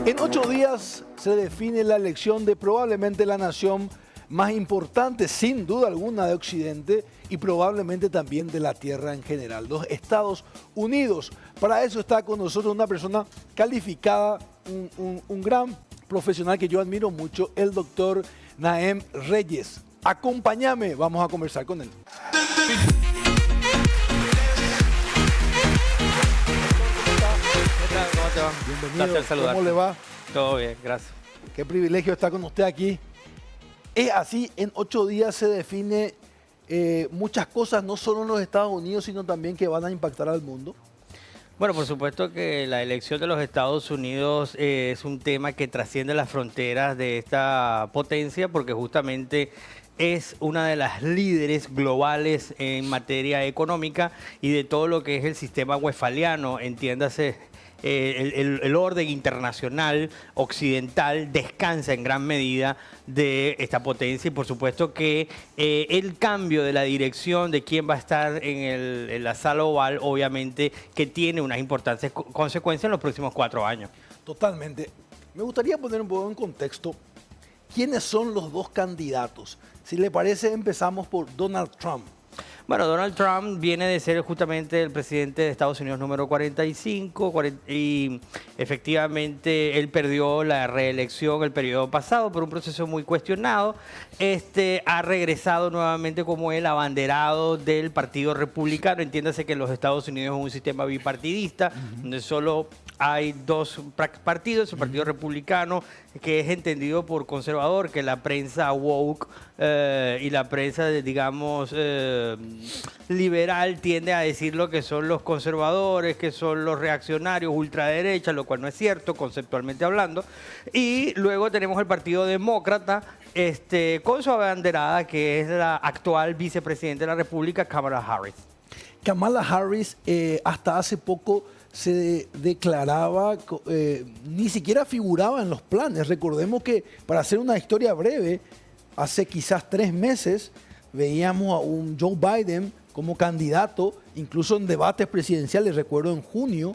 En 8 días se define la elección de probablemente la nación más importante, sin duda alguna, de Occidente y probablemente también de la Tierra en general, los Estados Unidos. Para eso está con nosotros una persona calificada, un gran profesional que yo admiro mucho, el doctor Naem Reyes. Acompáñame, vamos a conversar con él. ¿Cómo te va? Bienvenido, ¿cómo le va? Todo bien, gracias. Qué privilegio estar con usted aquí. Es así, en 8 días se define muchas cosas, no solo en los Estados Unidos, sino también que van a impactar al mundo. Bueno, por supuesto que la elección de los Estados Unidos es un tema que trasciende las fronteras de esta potencia porque justamente es una de las líderes globales en materia económica y de todo lo que es el sistema westfaliano, entiéndase. El orden internacional occidental descansa en gran medida de esta potencia y por supuesto que el cambio de la dirección de quién va a estar en la sala oval obviamente que tiene unas importantes consecuencias en los próximos 4 años. Totalmente. Me gustaría poner un poco en contexto quiénes son los dos candidatos. Si le parece, empezamos por Donald Trump. Bueno, Donald Trump viene de ser justamente el presidente de Estados Unidos número 45 y efectivamente él perdió la reelección el periodo pasado por un proceso muy cuestionado. Ha regresado nuevamente como el abanderado del Partido Republicano. Entiéndase que en los Estados Unidos es un sistema bipartidista, donde solo hay 2 partidos, el Partido Republicano, que es entendido por conservador, que la prensa woke y la prensa, digamos, liberal tiende a decir lo que son los conservadores, que son los reaccionarios, ultraderecha, lo cual no es cierto, conceptualmente hablando. Y luego tenemos el Partido Demócrata, con su abanderada, que es la actual vicepresidenta de la República, Kamala Harris. Kamala Harris hasta hace poco se declaraba, ni siquiera figuraba en los planes. Recordemos que, para hacer una historia breve, hace quizás 3 meses veíamos a un Joe Biden como candidato, incluso en debates presidenciales. Recuerdo en julio,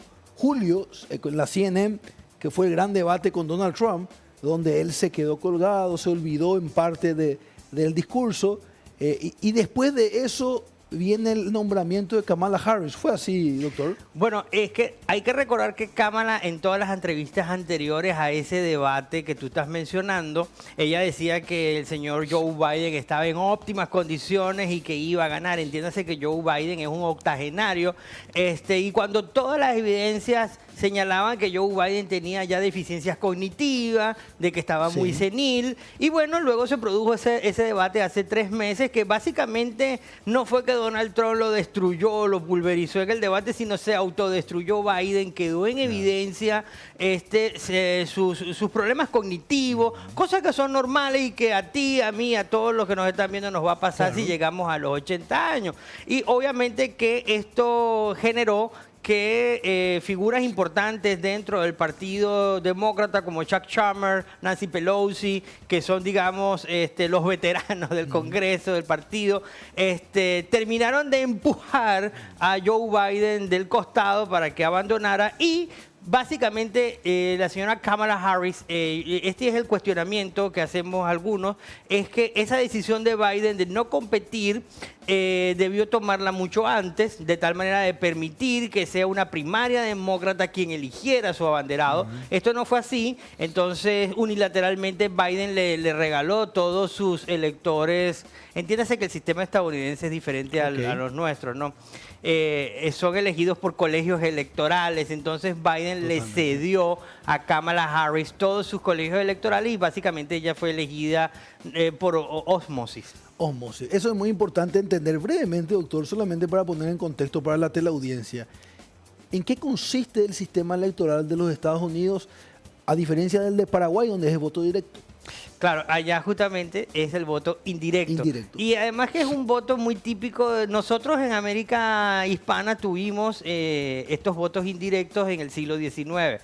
en la CNN, que fue el gran debate con Donald Trump, donde él se quedó colgado, se olvidó en parte del discurso, y después de eso viene el nombramiento de Kamala Harris. ¿Fue así, doctor? Bueno, es que hay que recordar que Kamala, en todas las entrevistas anteriores a ese debate que tú estás mencionando, ella decía que el señor Joe Biden estaba en óptimas condiciones y que iba a ganar. Entiéndase que Joe Biden es un octogenario, y cuando todas las evidencias señalaban que Joe Biden tenía ya deficiencias cognitivas, de que estaba muy senil, y bueno, luego se produjo ese debate hace 3 meses, que básicamente no fue que Donald Trump lo destruyó, lo pulverizó en el debate, sino se autodestruyó Biden, quedó en evidencia sus problemas cognitivos, cosas que son normales y que a ti, a mí, a todos los que nos están viendo nos va a pasar si llegamos a los 80 años. Y obviamente que esto generó que figuras importantes dentro del Partido Demócrata como Chuck Schumer, Nancy Pelosi, que son, digamos, los veteranos del Congreso, del partido, terminaron de empujar a Joe Biden del costado para que abandonara y básicamente, la señora Kamala Harris, este es el cuestionamiento que hacemos algunos, es que esa decisión de Biden de no competir debió tomarla mucho antes, de tal manera de permitir que sea una primaria demócrata quien eligiera a su abanderado. Esto no fue así, entonces unilateralmente Biden le regaló todos sus electores. Entiéndase que el sistema estadounidense es diferente a los nuestros, ¿no? Son elegidos por colegios electorales, entonces Biden le cedió a Kamala Harris todos sus colegios electorales y básicamente ella fue elegida por ósmosis. Ósmosis. Eso es muy importante entender brevemente, doctor, solamente para poner en contexto para la teleaudiencia. ¿En qué consiste el sistema electoral de los Estados Unidos, a diferencia del de Paraguay, donde es el voto directo? Claro, allá justamente es el voto indirecto. Y además que es un voto muy típico. Nosotros en América Hispana tuvimos estos votos indirectos en el siglo XIX.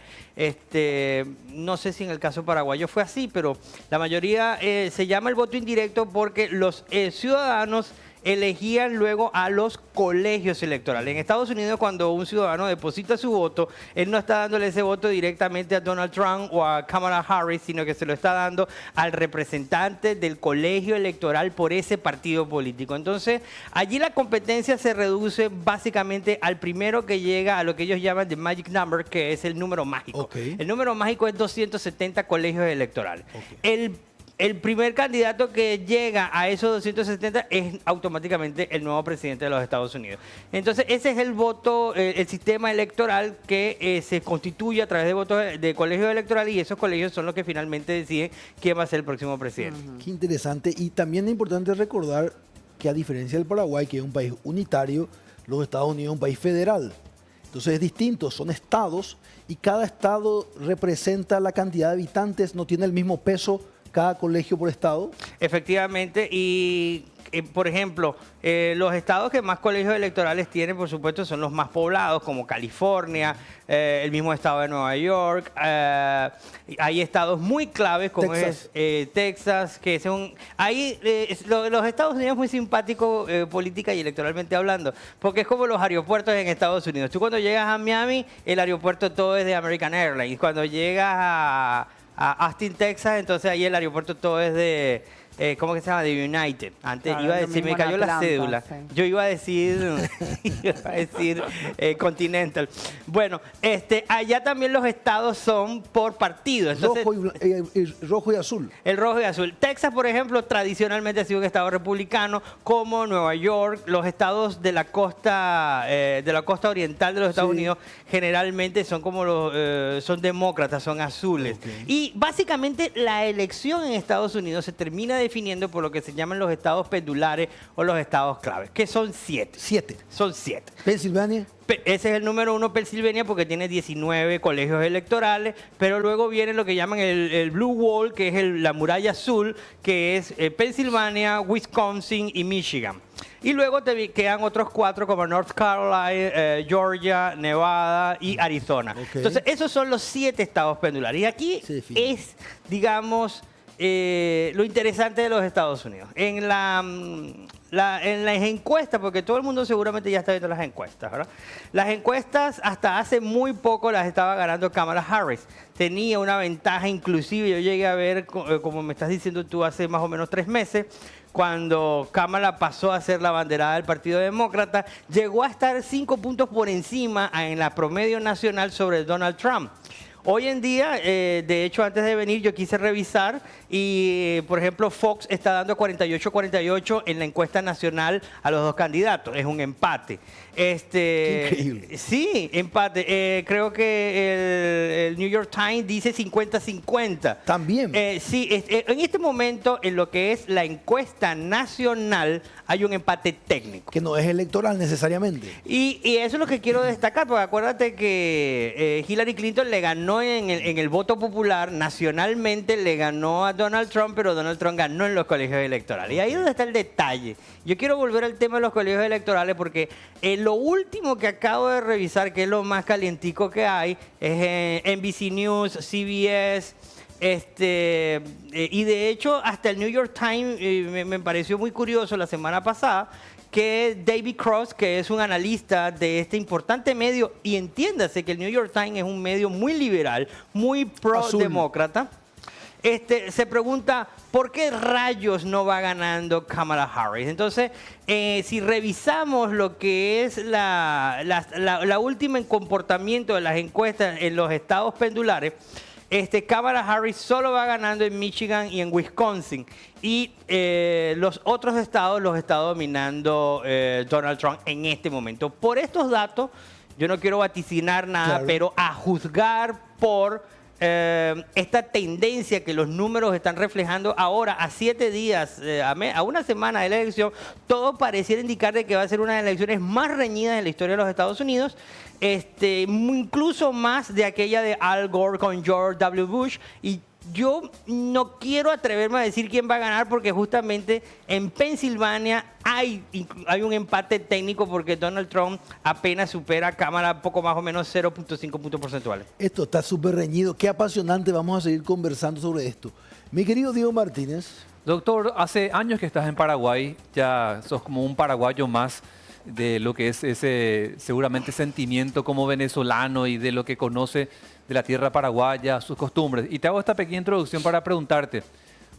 No sé si en el caso paraguayo fue así, pero la mayoría se llama el voto indirecto porque los ciudadanos elegían luego a los colegios electorales. En Estados Unidos, cuando un ciudadano deposita su voto, él no está dándole ese voto directamente a Donald Trump o a Kamala Harris, sino que se lo está dando al representante del colegio electoral por ese partido político. Entonces, allí la competencia se reduce básicamente al primero que llega a lo que ellos llaman the magic number, que es el número mágico. Okay. El número mágico es 270 colegios electorales. Okay. El primer candidato que llega a esos 270 es automáticamente el nuevo presidente de los Estados Unidos. Entonces, ese es el voto, el sistema electoral que se constituye a través de votos de colegios electorales, y esos colegios son los que finalmente deciden quién va a ser el próximo presidente. Qué interesante. Y también es importante recordar que, a diferencia del Paraguay, que es un país unitario, los Estados Unidos es un país federal. Entonces es distinto, son estados y cada estado representa la cantidad de habitantes, no tiene el mismo peso cada colegio por estado. Efectivamente, y por ejemplo, los estados que más colegios electorales tienen, por supuesto, son los más poblados, como California, el mismo estado de Nueva York. Hay estados muy claves, como Texas. es Texas, que son... los Estados Unidos es muy simpático política y electoralmente hablando, porque es como los aeropuertos en Estados Unidos. Tú cuando llegas a Miami, el aeropuerto todo es de American Airlines. Cuando llegas a Austin, Texas, entonces ahí el aeropuerto todo es de, ¿cómo que se llama? De United. Antes Claro, iba a lo decir, mismo me cayó en la Atlanta, cédula. sí. Yo iba a decir Continental. Bueno, allá también los estados son por partido. Entonces, Rojo y azul. el rojo y azul. Texas, por ejemplo, tradicionalmente ha sido un estado republicano, como Nueva York. Los estados de la costa oriental de los Estados Sí. Unidos generalmente son como son demócratas, son azules. Okay. Y básicamente la elección en Estados Unidos se termina definiendo por lo que se llaman los estados pendulares o los estados claves, que son 7. 7. Son 7. Pensilvania. Ese es el número 1, Pensilvania, porque tiene 19 colegios electorales, pero luego viene lo que llaman el Blue Wall, que es la muralla azul, que es Pensilvania, Wisconsin y Michigan. Y luego te quedan otros 4 como North Carolina, Georgia, Nevada y Arizona. Okay. Entonces, esos son los 7 estados pendulares. Y aquí Se define. es, digamos, lo interesante de los Estados Unidos. En las encuestas, porque todo el mundo seguramente ya está viendo las encuestas, ¿verdad? Las encuestas hasta hace muy poco las estaba ganando Kamala Harris. Tenía una ventaja, inclusive yo llegué a ver, como me estás diciendo tú, hace más o menos 3 meses, cuando Kamala pasó a ser la banderada del Partido Demócrata, llegó a estar 5 puntos por encima en la promedio nacional sobre Donald Trump. Hoy en día, de hecho, antes de venir yo quise revisar y, por ejemplo, Fox está dando 48-48 en la encuesta nacional a los dos candidatos. Es un empate. Increíble. Sí, empate. Creo que el New York Times dice 50-50. También. Sí, en este momento, en lo que es la encuesta nacional, hay un empate técnico. Que no es electoral necesariamente. Y eso es lo que quiero destacar, porque acuérdate que Hillary Clinton le ganó en el voto popular, nacionalmente le ganó a Donald Trump, pero Donald Trump ganó en los colegios electorales. Y ahí es donde está el detalle. Yo quiero volver al tema de los colegios electorales porque lo último que acabo de revisar, que es lo más calientico que hay, es en NBC News, CBS. Y de hecho, hasta el New York Times me pareció muy curioso la semana pasada que David Cross, que es un analista de este importante medio, y entiéndase que el New York Times es un medio muy liberal, muy pro-demócrata, se pregunta ¿por qué rayos no va ganando Kamala Harris? Entonces, si revisamos lo que es la última en comportamiento de las encuestas en los estados pendulares, Kamala Harris solo va ganando en Michigan y en Wisconsin. Y los otros estados los está dominando Donald Trump en este momento. Por estos datos, yo no quiero vaticinar nada, Claro. pero a juzgar por esta tendencia que los números están reflejando ahora, a 7 días, a una semana de la elección, todo pareciera indicar de que va a ser una de las elecciones más reñidas en la historia de los Estados Unidos, incluso más de aquella de Al Gore con George W. Bush. Y yo no quiero atreverme a decir quién va a ganar porque justamente en Pensilvania hay un empate técnico porque Donald Trump apenas supera a Kamala poco más o menos 0.5 puntos porcentuales. Esto está súper reñido. Qué apasionante. Vamos a seguir conversando sobre esto. Mi querido Diego Martínez. Doctor, hace años que estás en Paraguay, ya sos como un paraguayo más de lo que es ese seguramente sentimiento como venezolano y de lo que conoce de la tierra paraguaya, sus costumbres. Y te hago esta pequeña introducción para preguntarte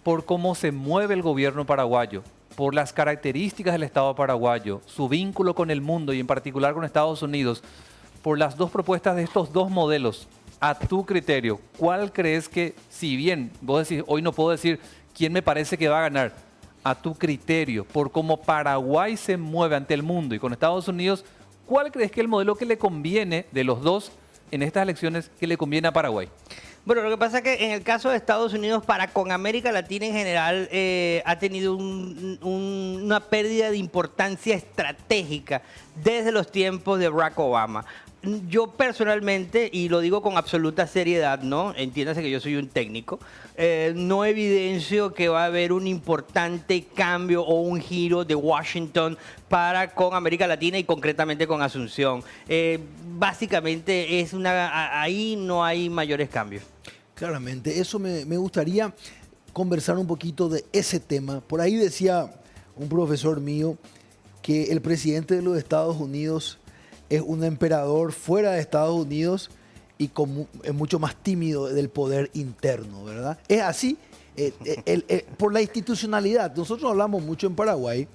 por cómo se mueve el gobierno paraguayo, por las características del Estado paraguayo, su vínculo con el mundo y en particular con Estados Unidos, por las dos propuestas de estos dos modelos. A tu criterio, ¿cuál crees que, si bien vos decís, hoy no puedo decir quién me parece que va a ganar, a tu criterio, por cómo Paraguay se mueve ante el mundo y con Estados Unidos, ¿cuál crees que es el modelo que le conviene de los dos en estas elecciones que le conviene a Paraguay? Bueno, lo que pasa es que en el caso de Estados Unidos, para con América Latina en general, ha tenido una pérdida de importancia estratégica desde los tiempos de Barack Obama. Yo personalmente, y lo digo con absoluta seriedad, ¿no? Entiéndase que yo soy un técnico, no evidencio que va a haber un importante cambio o un giro de Washington para con América Latina y concretamente con Asunción. Básicamente ahí no hay mayores cambios. Claramente, eso me gustaría conversar un poquito de ese tema. Por ahí decía un profesor mío que el presidente de los Estados Unidos es un emperador fuera de Estados Unidos y es mucho más tímido del poder interno, ¿verdad? Es así, por la institucionalidad. Nosotros hablamos mucho en Paraguay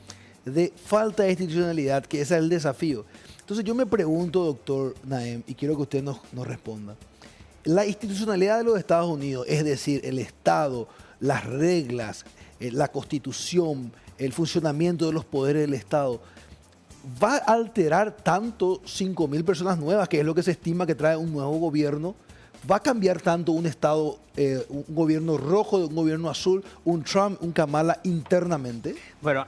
de falta de institucionalidad, que ese es el desafío. Entonces yo me pregunto, doctor Naem, y quiero que usted nos responda. La institucionalidad de los Estados Unidos, es decir, el Estado, las reglas, la Constitución, el funcionamiento de los poderes del Estado, ¿va a alterar tanto 5.000 personas nuevas, que es lo que se estima que trae un nuevo gobierno? ¿Va a cambiar tanto un Estado, un gobierno rojo de un gobierno azul, un Trump, un Kamala internamente? Bueno,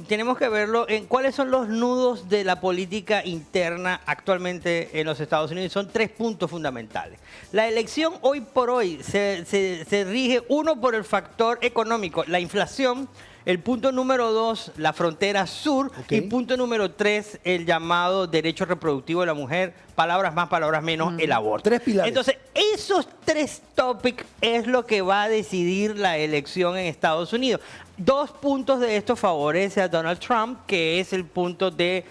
tenemos que verlo en cuáles son los nudos de la política interna actualmente en los Estados Unidos. Son 3 puntos fundamentales. La elección hoy por hoy se rige, uno, por el factor económico, la inflación. El punto número 2, la frontera sur. Okay. Y punto número 3, el llamado derecho reproductivo de la mujer. Palabras más, palabras menos, el aborto. 3 pilares. Entonces, esos 3 topics es lo que va a decidir la elección en Estados Unidos. 2 puntos de esto favorece a Donald Trump, que es el punto de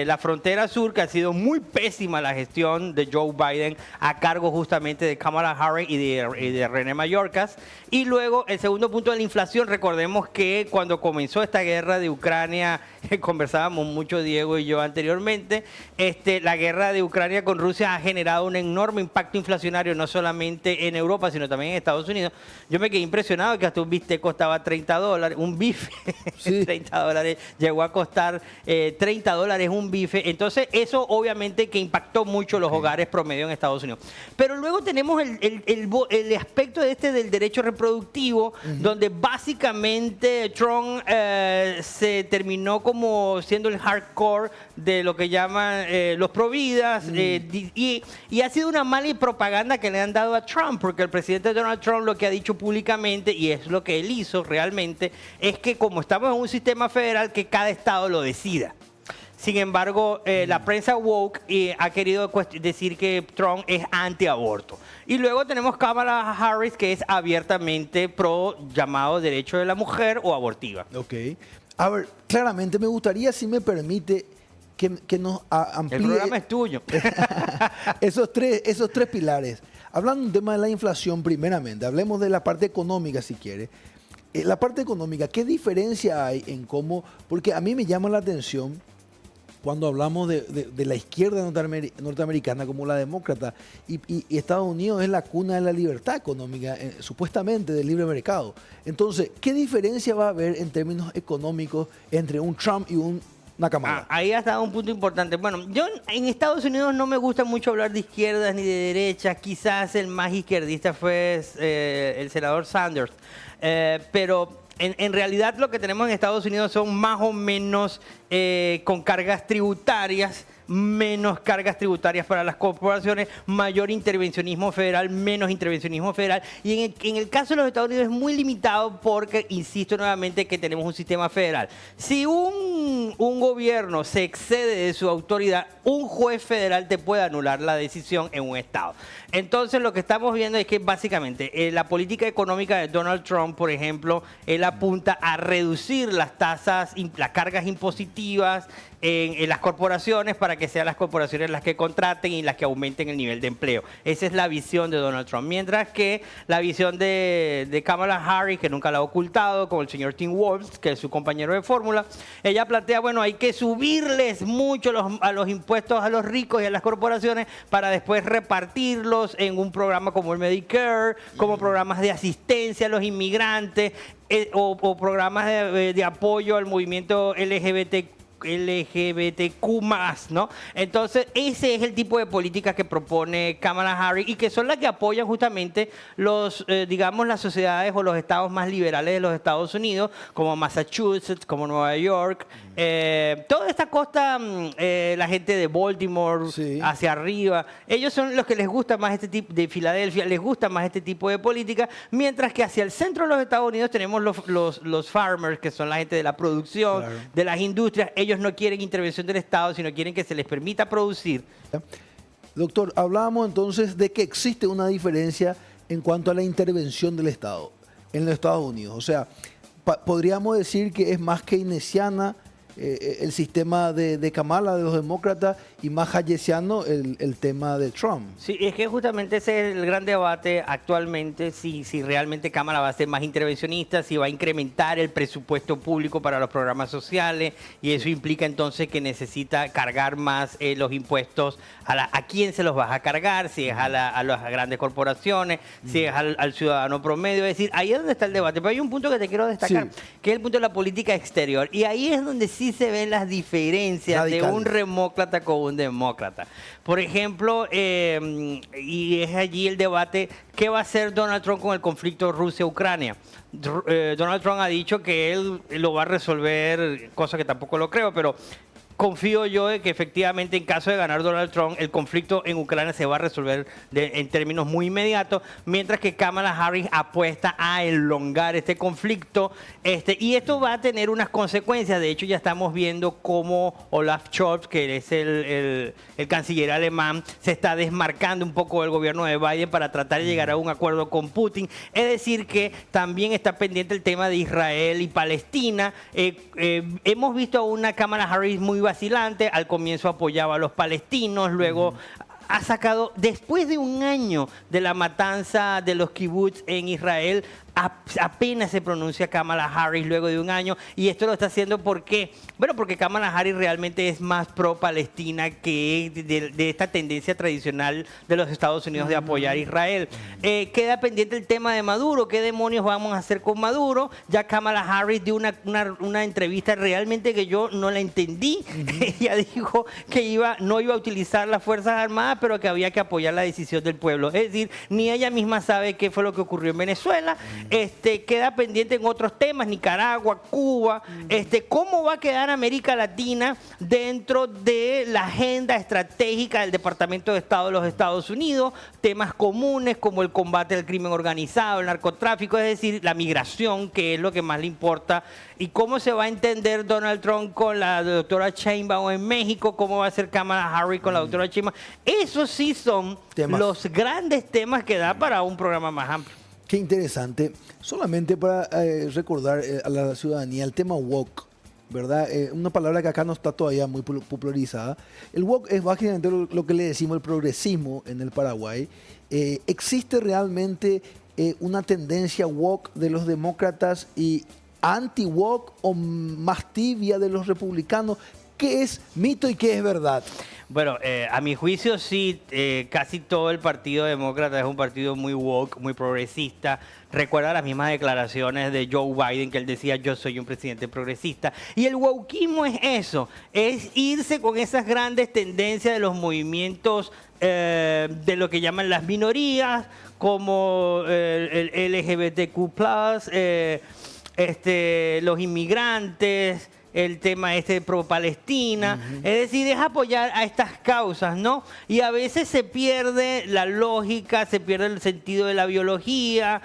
la frontera sur, que ha sido muy pésima la gestión de Joe Biden a cargo justamente de Kamala Harris y de René Mayorkas. Y luego el segundo punto de la inflación. Recordemos que cuando comenzó esta guerra de Ucrania, conversábamos mucho Diego y yo anteriormente, la guerra de Ucrania con Rusia ha generado un enorme impacto inflacionario, no solamente en Europa, sino también en Estados Unidos. Yo me quedé impresionado que hasta un bistec costaba $30, un bife, sí. $30, llegó a costar $30 un bife. Entonces, eso obviamente que impactó mucho los hogares promedio en Estados Unidos. Pero luego tenemos el aspecto del derecho reproductivo, donde básicamente Trump se terminó como siendo el hardcore de lo que llaman los providas, y ha sido una mala propaganda que le han dado a Trump, porque el presidente Donald Trump lo que ha dicho públicamente, y es lo que él hizo realmente, es que como estamos en un sistema federal, que cada estado lo decida. Sin embargo, la prensa woke ha querido decir que Trump es antiaborto. Y luego tenemos Kamala Harris, que es abiertamente pro llamado derecho de la mujer o abortiva. Ok. A ver, claramente me gustaría, si me permite, que nos amplíe. El programa es tuyo. esos tres pilares. Hablando del tema de la inflación primeramente, hablemos de la parte económica si quiere. La parte económica, ¿qué diferencia hay en cómo? Porque a mí me llama la atención cuando hablamos de la izquierda norteamericana como la demócrata, y Estados Unidos es la cuna de la libertad económica, supuestamente del libre mercado. Entonces, ¿qué diferencia va a haber en términos económicos entre un Trump y una Kamala? Ahí ha estado un punto importante. Bueno, yo en Estados Unidos no me gusta mucho hablar de izquierdas ni de derechas. Quizás el más izquierdista fue el senador Sanders. Pero en realidad lo que tenemos en Estados Unidos son más o menos con cargas tributarias, menos cargas tributarias para las corporaciones, mayor intervencionismo federal, menos intervencionismo federal. Y en el caso de los Estados Unidos es muy limitado porque, insisto nuevamente, que tenemos un sistema federal. Si un un gobierno se excede de su autoridad, un juez federal te puede anular la decisión en un estado. Entonces lo que estamos viendo es que básicamente la política económica de Donald Trump, por ejemplo, él apunta a reducir las tasas, las cargas impositivas en las corporaciones para que sean las corporaciones las que contraten y las que aumenten el nivel de empleo. Esa es la visión de Donald Trump. Mientras que la visión de Kamala Harris, que nunca la ha ocultado, como el señor Tim Walz, que es su compañero de fórmula, ella plantea, bueno, hay que subirles mucho a los impuestos a los ricos y a las corporaciones para después repartirlos en un programa como el Medicare, como programas de asistencia a los inmigrantes o programas de apoyo al movimiento LGBTQ+, ¿no? Entonces, ese es el tipo de políticas que propone Kamala Harris y que son las que apoyan justamente digamos, las sociedades o los estados más liberales de los Estados Unidos, como Massachusetts, como Nueva York. Toda esta costa, la gente de Baltimore, sí, hacia arriba, ellos son los que les gusta más este tipo, de Filadelfia, les gusta más este tipo de política, mientras que hacia el centro de los Estados Unidos tenemos los farmers, que son la gente de la producción, claro, de las industrias. Ellos no quieren intervención del Estado, sino quieren que se les permita producir. Doctor, hablábamos entonces de que existe una diferencia en cuanto a la intervención del Estado en los Estados Unidos. O sea, podríamos decir que es más keynesiana el sistema de Kamala, de los demócratas, y más hayesiano el tema de Trump. Sí, es que justamente ese es el gran debate actualmente, si realmente Kamala va a ser más intervencionista, si va a incrementar el presupuesto público para los programas sociales, y eso implica entonces que necesita cargar más los impuestos a quién se los vas a cargar, si es a las grandes corporaciones, si es al ciudadano promedio. Es decir, ahí es donde está el debate. Pero hay un punto que te quiero destacar, sí, que es el punto de la política exterior. Y ahí es donde sí se ven las diferencias radicales de un demócrata con un demócrata. Por ejemplo, y es allí el debate, ¿qué va a hacer Donald Trump con el conflicto Rusia-Ucrania? Donald Trump ha dicho que él lo va a resolver, cosa que tampoco lo creo, pero confío yo de que efectivamente en caso de ganar Donald Trump, el conflicto en Ucrania se va a resolver en términos muy inmediatos, mientras que Kamala Harris apuesta a elongar este conflicto. Y esto va a tener unas consecuencias. De hecho, ya estamos viendo cómo Olaf Scholz, que es el canciller alemán, se está desmarcando un poco del gobierno de Biden para tratar de llegar a un acuerdo con Putin. Es decir, que también está pendiente el tema de Israel y Palestina. Hemos visto a una Kamala Harris muy vacilante. Al comienzo apoyaba a los palestinos, luego ha sacado, después de un año de la matanza de los kibbutz en Israel, apenas se pronuncia Kamala Harris luego de un año, y esto lo está haciendo porque Kamala Harris realmente es más pro-Palestina que de esta tendencia tradicional de los Estados Unidos de apoyar a Israel. Queda pendiente el tema de Maduro. ¿Qué demonios vamos a hacer con Maduro? Ya Kamala Harris dio una entrevista realmente que yo no la entendí. Ella dijo que no iba a utilizar las Fuerzas Armadas, pero que había que apoyar la decisión del pueblo. Es decir, ni ella misma sabe qué fue lo que ocurrió en Venezuela. Queda pendiente en otros temas, Nicaragua, Cuba. ¿Cómo va a quedar América Latina dentro de la agenda estratégica del Departamento de Estado de los Estados Unidos? Temas comunes como el combate al crimen organizado, el narcotráfico, es decir, la migración, que es lo que más le importa. ¿Y cómo se va a entender Donald Trump con la doctora Sheinbaum en México? ¿Cómo va a ser Kamala Harris con la doctora Sheinbaum? Esos sí son los grandes temas que da para un programa más amplio. Qué interesante. Solamente para recordar a la ciudadanía el tema woke, ¿verdad? Una palabra que acá no está todavía muy popularizada. El woke es básicamente lo que le decimos el progresismo en el Paraguay. ¿Existe realmente una tendencia woke de los demócratas y anti-woke o más tibia de los republicanos? ¿Qué es mito y qué es verdad? Bueno, a mi juicio sí, casi todo el Partido Demócrata es un partido muy woke, muy progresista. Recuerda las mismas declaraciones de Joe Biden, que él decía, yo soy un presidente progresista. Y el wokeismo es eso, es irse con esas grandes tendencias de los movimientos de lo que llaman las minorías, como el LGBTQ+, los inmigrantes, el tema pro-Palestina. Es decir, es apoyar a estas causas, ¿no? Y a veces se pierde la lógica, se pierde el sentido de la biología,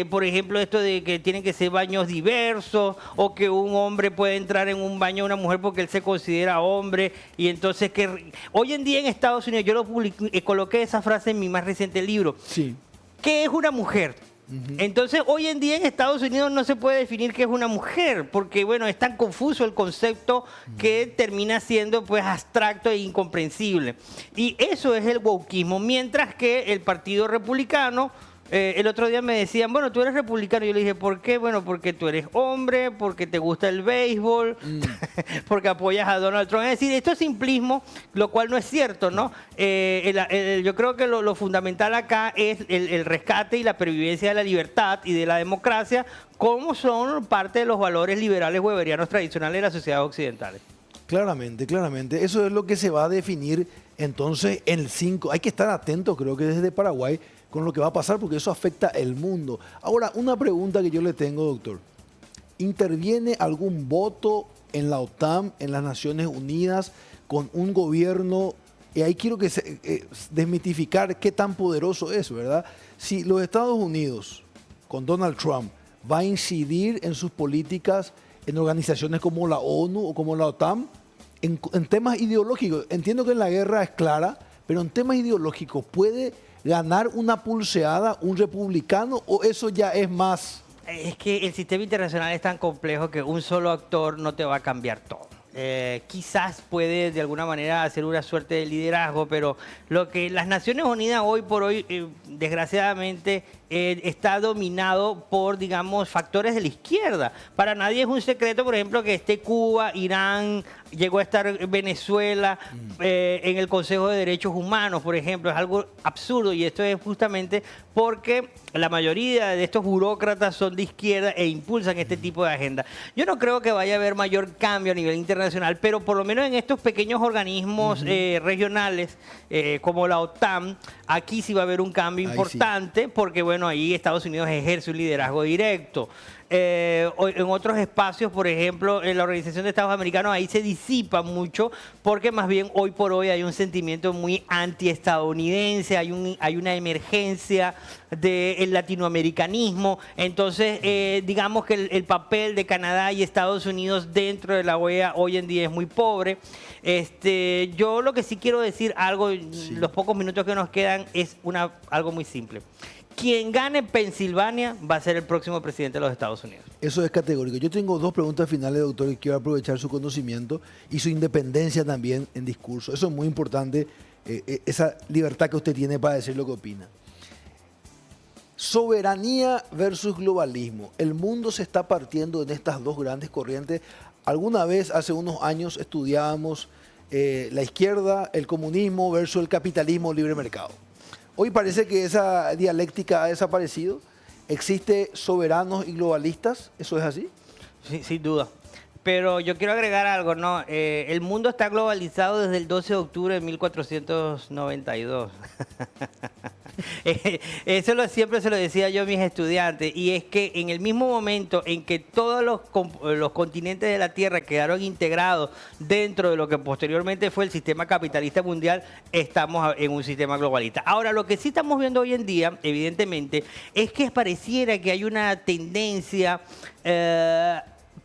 por ejemplo, esto de que tienen que ser baños diversos, o que un hombre puede entrar en un baño de una mujer porque él se considera hombre, y entonces que hoy en día en Estados Unidos, yo coloqué esa frase en mi más reciente libro. Sí. ¿Qué es una mujer? Entonces, hoy en día en Estados Unidos no se puede definir qué es una mujer, porque, bueno, es tan confuso el concepto que termina siendo, pues, abstracto e incomprensible. Y eso es el wokismo, mientras que el Partido Republicano, el otro día me decían, bueno, tú eres republicano. Yo le dije, ¿por qué? Bueno, porque tú eres hombre, porque te gusta el béisbol, porque apoyas a Donald Trump. Es decir, esto es simplismo, lo cual no es cierto, ¿no? Yo creo que lo fundamental acá es el rescate y la pervivencia de la libertad y de la democracia, como son parte de los valores liberales weberianos tradicionales de las sociedades occidentales. Claramente, claramente. Eso es lo que se va a definir entonces en el 5. Hay que estar atentos, creo que desde Paraguay, con lo que va a pasar, porque eso afecta el mundo. Ahora, una pregunta que yo le tengo, doctor. ¿Interviene algún voto en la OTAN, en las Naciones Unidas, con un gobierno? Y ahí quiero que desmitificar qué tan poderoso es, ¿verdad? Si los Estados Unidos, con Donald Trump, va a incidir en sus políticas en organizaciones como la ONU o como la OTAN, en temas ideológicos. Entiendo que en la guerra es clara, pero en temas ideológicos, ¿puede ganar una pulseada un republicano o eso ya es más? Es que el sistema internacional es tan complejo que un solo actor no te va a cambiar todo. Quizás puede de alguna manera hacer una suerte de liderazgo, pero lo que las Naciones Unidas hoy por hoy, desgraciadamente, está dominado por, digamos, factores de la izquierda. Para nadie es un secreto, por ejemplo, que esté Cuba, Irán, llegó a estar Venezuela en el Consejo de Derechos Humanos, por ejemplo. Es algo absurdo, y esto es justamente porque la mayoría de estos burócratas son de izquierda e impulsan este tipo de agenda. Yo no creo que vaya a haber mayor cambio a nivel internacional, pero por lo menos en estos pequeños organismos regionales como la OTAN, aquí sí va a haber un cambio importante, porque bueno, ahí Estados Unidos ejerce un liderazgo directo. En otros espacios, por ejemplo, en la Organización de Estados Americanos, ahí se disipa mucho, porque más bien hoy por hoy hay un sentimiento muy antiestadounidense, hay una emergencia del latinoamericanismo. Entonces, digamos que el papel de Canadá y Estados Unidos dentro de la OEA hoy en día es muy pobre. Yo lo que sí quiero decir algo, los pocos minutos que nos quedan, es algo muy simple. Quien gane Pensilvania va a ser el próximo presidente de los Estados Unidos. Eso es categórico. Yo tengo dos preguntas finales, doctor, y quiero aprovechar su conocimiento y su independencia también en discurso. Eso es muy importante, esa libertad que usted tiene para decir lo que opina. Soberanía versus globalismo. El mundo se está partiendo en estas dos grandes corrientes. Alguna vez, hace unos años, estudiábamos la izquierda, el comunismo versus el capitalismo libre mercado. Hoy parece que esa dialéctica ha desaparecido. ¿Existe soberanos y globalistas? ¿Eso es así? Sí, sin duda. Pero yo quiero agregar algo, ¿no? El mundo está globalizado desde el 12 de octubre de 1492. Eso siempre se lo decía yo a mis estudiantes, y es que en el mismo momento en que todos los continentes de la Tierra quedaron integrados dentro de lo que posteriormente fue el sistema capitalista mundial, estamos en un sistema globalista. Ahora, lo que sí estamos viendo hoy en día, evidentemente, es que pareciera que hay una tendencia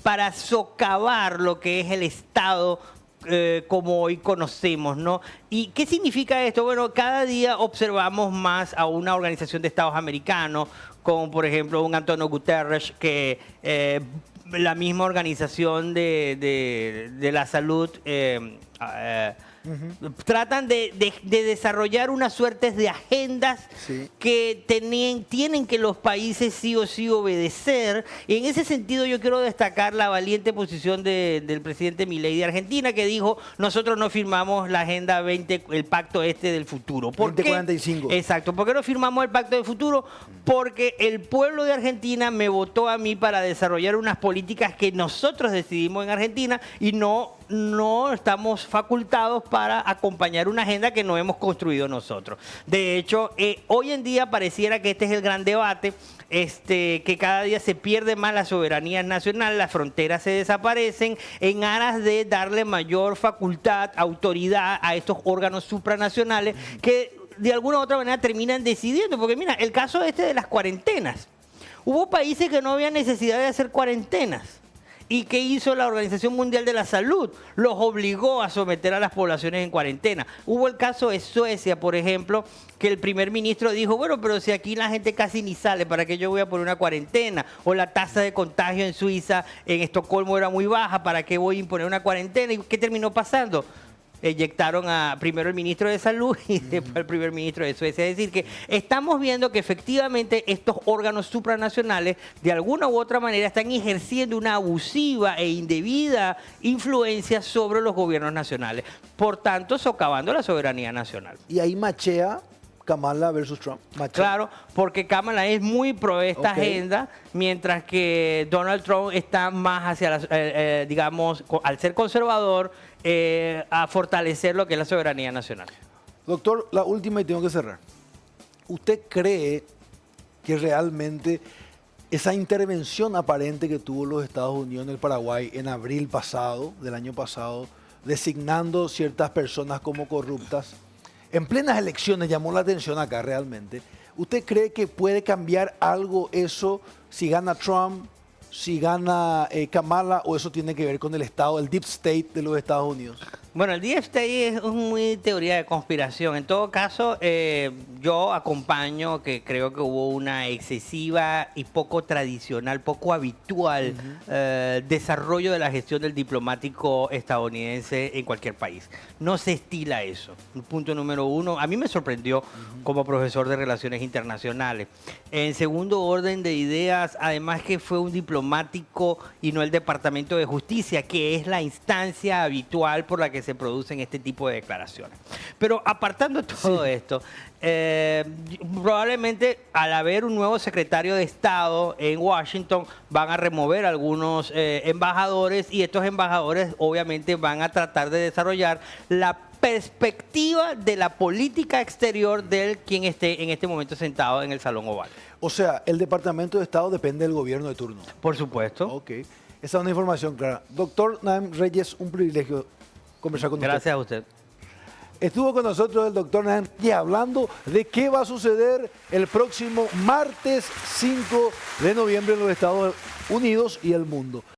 para socavar lo que es el Estado como hoy conocemos, ¿no? ¿Y qué significa esto? Bueno, cada día observamos más a una organización de Estados americanos, como por ejemplo un Antonio Guterres, que la misma organización de la salud tratan de desarrollar unas suertes de agendas que tienen que los países sí o sí obedecer. Y en ese sentido yo quiero destacar la valiente posición del presidente Milei de Argentina, que dijo: nosotros no firmamos la Agenda 20, el pacto del futuro. ¿Por 2045. qué? Exacto. ¿Por qué no firmamos el pacto del futuro? Porque el pueblo de Argentina me votó a mí para desarrollar unas políticas que nosotros decidimos en Argentina, y no no estamos facultados para acompañar una agenda que no hemos construido nosotros. De hecho, hoy en día pareciera que este es el gran debate, que cada día se pierde más la soberanía nacional, las fronteras se desaparecen en aras de darle mayor facultad, autoridad a estos órganos supranacionales que de alguna u otra manera terminan decidiendo. Porque mira, el caso de las cuarentenas. Hubo países que no había necesidad de hacer cuarentenas. ¿Y qué hizo la Organización Mundial de la Salud? Los obligó a someter a las poblaciones en cuarentena. Hubo el caso de Suecia, por ejemplo, que el primer ministro dijo, bueno, pero si aquí la gente casi ni sale, ¿para qué yo voy a poner una cuarentena? O la tasa de contagio en Suiza, en Estocolmo era muy baja, ¿para qué voy a imponer una cuarentena? ¿Y qué terminó pasando? Eyectaron primero el ministro de Salud y después el primer ministro de Suecia. Es decir, que estamos viendo que efectivamente estos órganos supranacionales de alguna u otra manera están ejerciendo una abusiva e indebida influencia sobre los gobiernos nacionales, por tanto socavando la soberanía nacional. Y ahí machea Kamala versus Trump. Machea. Claro, porque Kamala es muy pro esta agenda, mientras que Donald Trump está más hacia, digamos, al ser conservador, a fortalecer lo que es la soberanía nacional. Doctor, la última y tengo que cerrar. ¿Usted cree que realmente esa intervención aparente que tuvo los Estados Unidos en el Paraguay en abril pasado, del año pasado, designando ciertas personas como corruptas, en plenas elecciones llamó la atención acá realmente? ¿Usted cree que puede cambiar algo eso si gana Trump, si gana Kamala, o eso tiene que ver con el Estado, el Deep State de los Estados Unidos? Bueno, el Deep State es muy teoría de conspiración. En todo caso, yo acompaño que creo que hubo una excesiva y poco tradicional, poco habitual desarrollo de la gestión del diplomático estadounidense en cualquier país. No se estila eso. Punto número uno. A mí me sorprendió como profesor de Relaciones Internacionales. En segundo orden de ideas, además que fue un diplomático y no el Departamento de Justicia, que es la instancia habitual por la que se producen este tipo de declaraciones. Pero apartando todo esto, probablemente al haber un nuevo secretario de Estado en Washington van a remover algunos embajadores, y estos embajadores obviamente van a tratar de desarrollar la perspectiva de la política exterior del quien esté en este momento sentado en el Salón Oval. O sea, el Departamento de Estado depende del gobierno de turno. Por supuesto. Ok, esa es una información clara. Doctor Naim Reyes, un privilegio conversar con usted. Gracias a usted. Estuvo con nosotros el doctor Naim Reyes hablando de qué va a suceder el próximo martes 5 de noviembre en los Estados Unidos y el mundo.